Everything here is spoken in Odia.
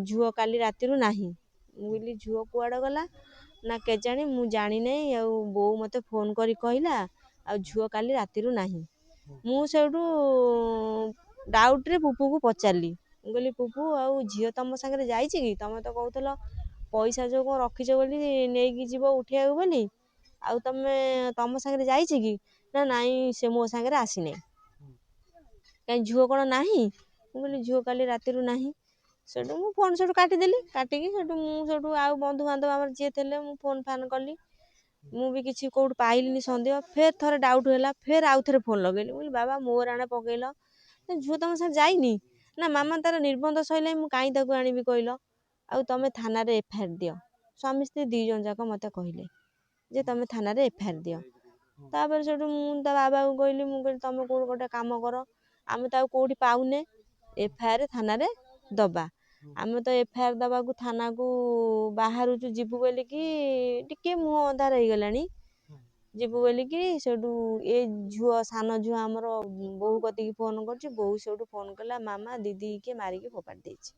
ଝୁଅ କାଲି ରାତିରୁ ନାହିଁ। ମୁଁ କହିଲି ଝୁଅ କୁଆଡ଼େ ଗଲା ନା କେଜାଣି ମୁଁ ଜାଣିନାହିଁ ଆଉ ବୋଉ ମୋତେ ଫୋନ୍ କରି କହିଲା ଆଉ ଝୁଅ କାଲି ରାତିରୁ ନାହିଁ। ମୁଁ ସେଇଠୁ ଡାଉଟ୍ରେ ପୁପୁକୁ ପଚାରିଲି। ମୁଁ କହିଲି ପୁପୁ ଆଉ ଝିଅ ତମ ସାଙ୍ଗରେ ଯାଇଛି କି? ତମେ ତ କହୁଥିଲ ପଇସା ଯେଉଁ କ'ଣ ରଖିଛ ବୋଲି ନେଇକି ଯିବ ଉଠେଇବାକୁ ବୋଲି, ଆଉ ତମ ସାଙ୍ଗରେ ଯାଇଛି କି? ନା ନାଇଁ ସେ ମୋ ସାଙ୍ଗରେ ଆସିନାହିଁ। କାହିଁ ଝୁଅ କ'ଣ ନାହିଁ? ମୁଁ କହିଲି ଝୁଅ କାଲି ରାତିରୁ ନାହିଁ। ସେଠୁ ମୁଁ ଫୋନ୍ ସେଠୁ କାଟିଦେଲି। କାଟିକି ସେଠୁ ଆଉ ବନ୍ଧୁବାନ୍ଧବ ଆମର ଯିଏ ଥିଲେ ମୁଁ ଫୋନ୍ ଫାନ୍ କଲି। ମୁଁ ବି କିଛି କେଉଁଠୁ ପାଇଲିନି ସନ୍ଦେହ। ଫେର୍ ଥରେ ଡାଉଟ୍ ହେଲା, ଫେର୍ ଆଉ ଥରେ ଫୋନ୍ ଲଗେଇଲି। ମୁଁ କହିଲି ବାବା ମୋ ରାଣେ ପକେଇଲ, ଝୁଅ ତମ ସାଙ୍ଗେ ଯାଇନି? ନା ମାମା ତାର ନିର୍ବନ୍ଧ ସଇଲାଣି ମୁଁ କାହିଁ ତାକୁ ଆଣିବି କହିଲ, ଆଉ ତମେ ଥାନାରେ ଏଫଆଇଆର ଦିଅ। ସ୍ୱାମୀ ସ୍ତ୍ରୀ 2 ଜଣ ଯାକ ମୋତେ କହିଲେ ଯେ ତମେ ଥାନାରେ ଏଫଆଇଆର ଦିଅ। ତାପରେ ସେଠୁ ମୁଁ ତା ବାବାକୁ କହିଲି, ମୁଁ କହିଲି ତମେ କେଉଁଠି ଗୋଟେ କାମ କର, ଆମେ ତ ଆଉ କେଉଁଠି ପାଉନେ, ଏଫଆଇଆର ଥାନାରେ ଦବା। ଆମେ ତ ଏଫଆଇଆର ଦେବାକୁ ଥାନାକୁ ବାହାରୁଛୁ ଯିବୁ ବୋଲିକି ଟିକେ ମୁହଁ ଅନ୍ଧାର ହେଇଗଲାଣି, ଯିବୁ ବୋଲିକି ସେଠୁ ଏ ଝୁଅ ସାନ ଝୁଅ ଆମର ବୋଉ କତିକି ଫୋନ୍ କରୁଛି। ବୋଉ ସେଠୁ ଫୋନ୍ କଲା ମାମା ଦିଦି କିଏ ମାରିକି ଫୋପାଡ଼ି ଦେଇଛି।